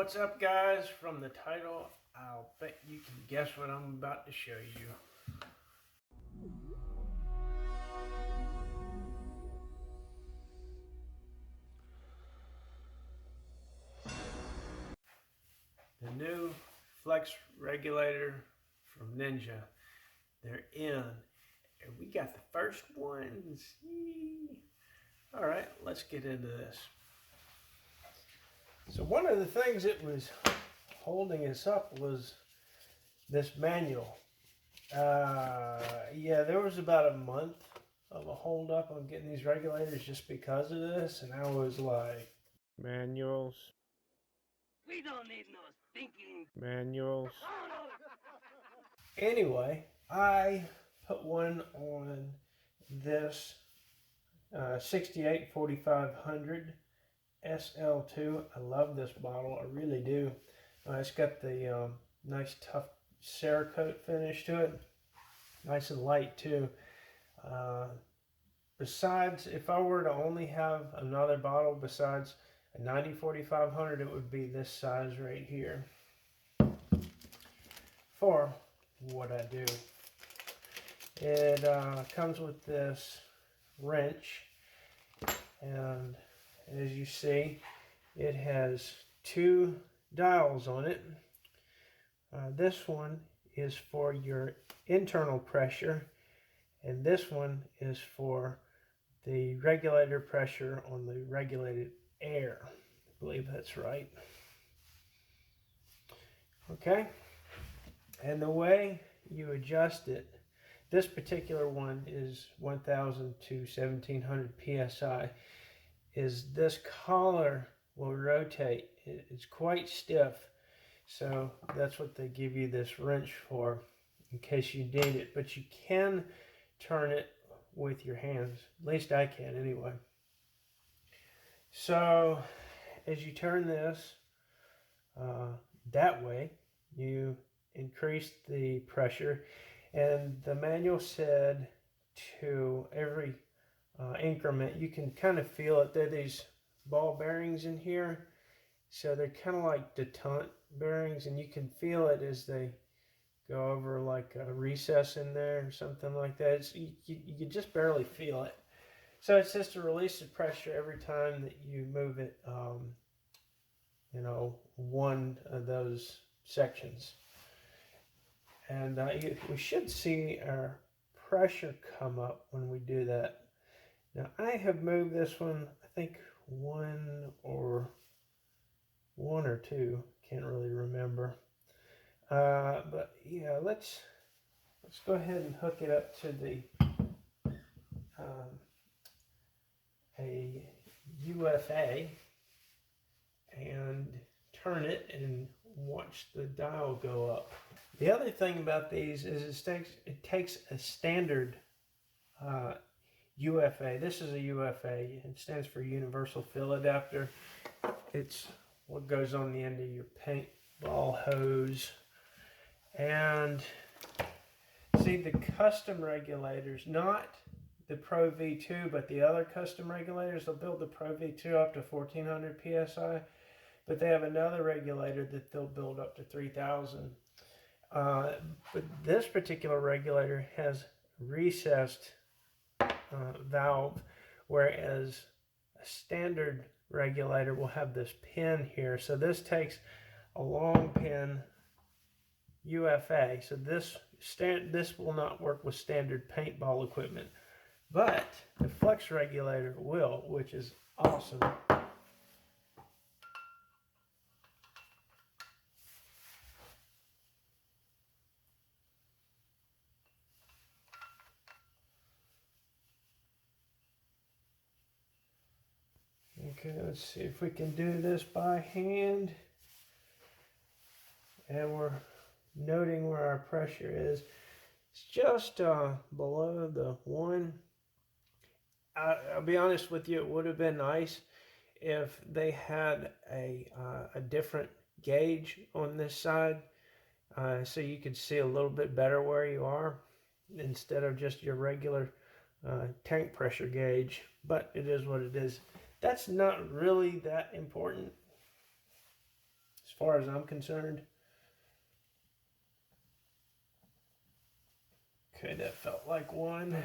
What's up, guys? From the title, I'll bet you can guess what I'm about to show you. The new flex regulator from Ninja. They're in, and we got the first ones. Yee. All right, let's get into this. So one of the things that was holding us up was this manual. Yeah, there was about a month of a hold up on getting these regulators just because of this, and I was like, manuals. We don't need no stinking Manuals. Anyway, I put one on this 68-4500 SL2. I love this bottle, I really do. It's got the nice tough Cerakote finish to it. Nice and light too. Besides, if I were to only have another bottle besides a 90-4500, it would be this size right here for what I do. It comes with this wrench, and as you see, it has two dials on it. This one is for your internal pressure, and this one is for the regulator pressure on the regulated air. I believe that's right. Okay, and the way you adjust it, this particular one is 1000 to 1700 psi, is this collar will rotate. It's quite stiff, so that's what they give you this wrench for, in case you need it. But you can turn it with your hands. At least I can anyway. So as you turn this that way, you increase the pressure, and the manual said to every increment, you can kind of feel it. There are these ball bearings in here, so they're kind of like detente bearings, and you can feel it as they go over like a recess in there or something like that. You just barely feel it. So it's just to release the pressure every time that you move it, one of those sections. And we should see our pressure come up when we do that. Now I have moved this one, I think one or two, can't really remember. But yeah, let's go ahead and hook it up to the a UFA and turn it and watch the dial go up. The other thing about these is it takes a standard UFA. This is a UFA. It stands for Universal Fill Adapter. It's what goes on the end of your paintball hose. And see, the custom regulators, not the Pro V2, but the other custom regulators, they'll build the Pro V2 up to 1400 psi, but they have another regulator that they'll build up to 3000. But this particular regulator has recessed valve, whereas a standard regulator will have this pin here. So this takes a long pin UFA. So this will not work with standard paintball equipment, but the flex regulator will, which is awesome. Okay, let's see if we can do this by hand. And we're noting where our pressure is. It's just below the 1. I'll be honest with you, it would have been nice if they had a different gauge on this side, so you could see a little bit better where you are instead of just your regular tank pressure gauge. But it is what it is. That's not really that important as far as I'm concerned. Okay, that felt like one.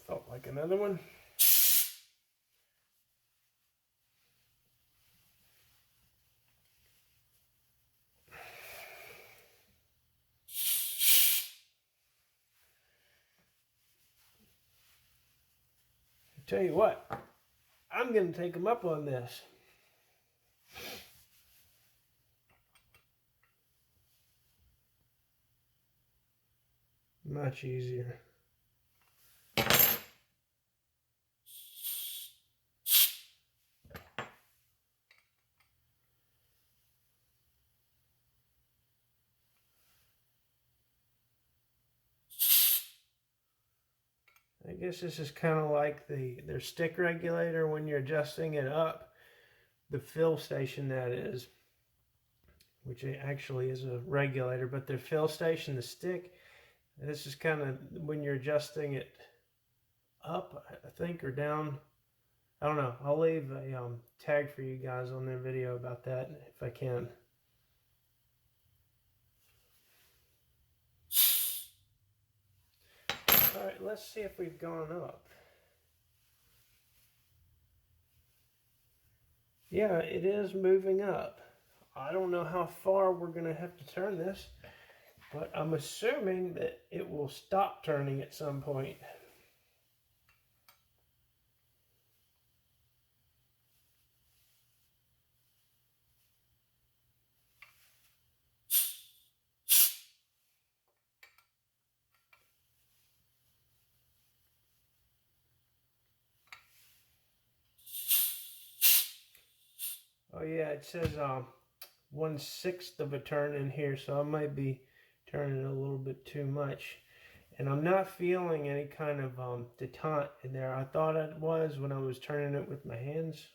Felt like another one. Tell you what, I'm going to take them up on this. Much easier. I guess this is kind of like their stick regulator when you're adjusting it up. The fill station, that is, which actually is a regulator, but the fill station, the stick, this is kind of when you're adjusting it up, I think, or down. I don't know. I'll leave a tag for you guys on their video about that if I can. All right, let's see if we've gone up. Yeah, it is moving up. I don't know how far we're going to have to turn this, but I'm assuming that it will stop turning at some point. Oh yeah, it says 1/6 of a turn in here, so I might be turning it a little bit too much. And I'm not feeling any kind of detente in there. I thought it was when I was turning it with my hands.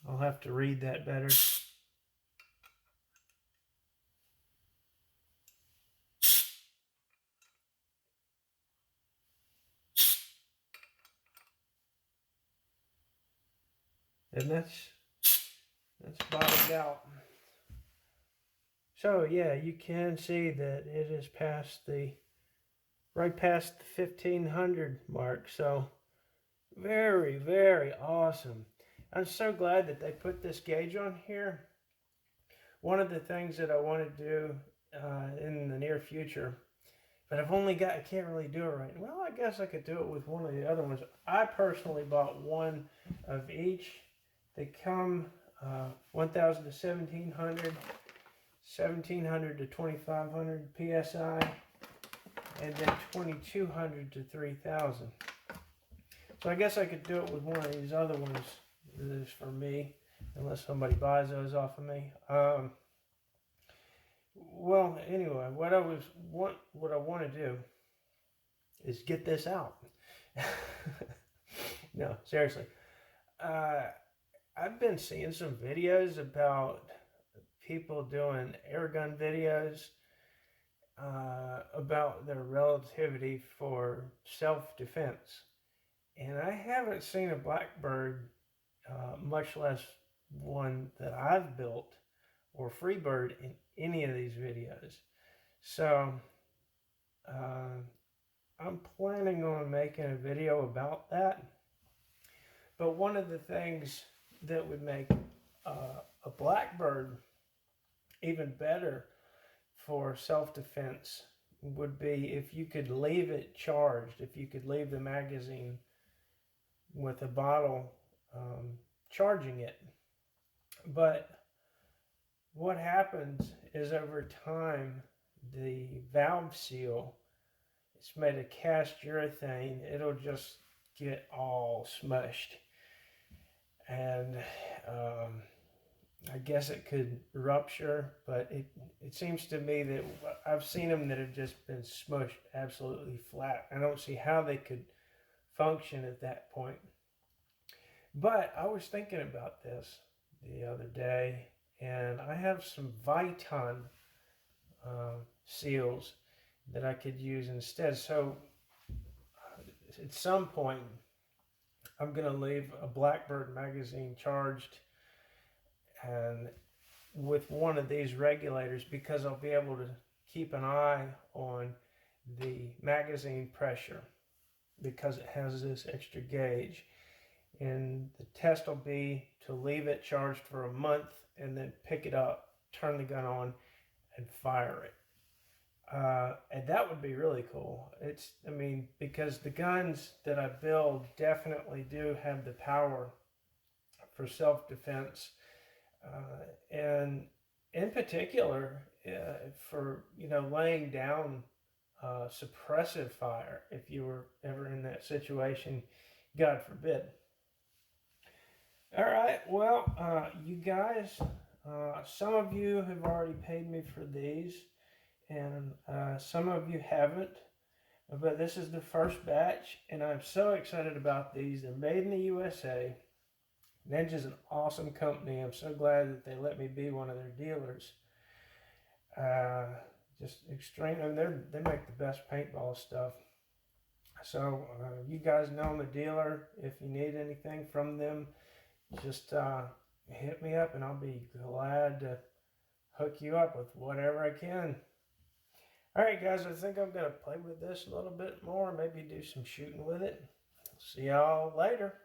I'll have to read that better. And that's bottomed out. So yeah, you can see that it is past right past the 1500 mark. So very, very awesome. I'm so glad that they put this gauge on here. One of the things that I want to do in the near future, but I can't really do it right now. Well, I guess I could do it with one of the other ones. I personally bought one of each. They come 1000 to 1700, 1700 to 2500 psi, and then 2200 to 3000. So I guess I could do it with one of these other ones. This is for me, unless somebody buys those off of me. Well, anyway, what I want to do is get this out. No, seriously. I've been seeing some videos about people doing airgun videos about their relativity for self-defense. And I haven't seen a Blackbird, much less one that I've built, or Freebird in any of these videos. So I'm planning on making a video about that. But one of the things that would make a Blackbird even better for self-defense would be if you could leave it charged, if you could leave the magazine with a bottle charging it. But what happens is over time, the valve seal, it's made of cast urethane, it'll just get all smushed. And I guess it could rupture, but it seems to me that I've seen them that have just been smushed absolutely flat. I don't see how they could function at that point. But I was thinking about this the other day, and I have some Viton seals that I could use instead. So at some point, I'm going to leave a Blackbird magazine charged and with one of these regulators, because I'll be able to keep an eye on the magazine pressure because it has this extra gauge. And the test will be to leave it charged for a month and then pick it up, turn the gun on, and fire it. And that would be really cool. I mean, because the guns that I build definitely do have the power for self-defense, and in particular for laying down suppressive fire if you were ever in that situation, God forbid. All right, well, you guys, some of you have already paid me for these, and some of you haven't, but this is the first batch, and I'm so excited about these. They're made in the USA. Ninja's an awesome company. I'm so glad that they let me be one of their dealers. Just extreme, and they make the best paintball stuff. So you guys know I'm a dealer. If you need anything from them, just hit me up and I'll be glad to hook you up with whatever I can. All right, guys, I think I'm going to play with this a little bit more, maybe do some shooting with it. See y'all later.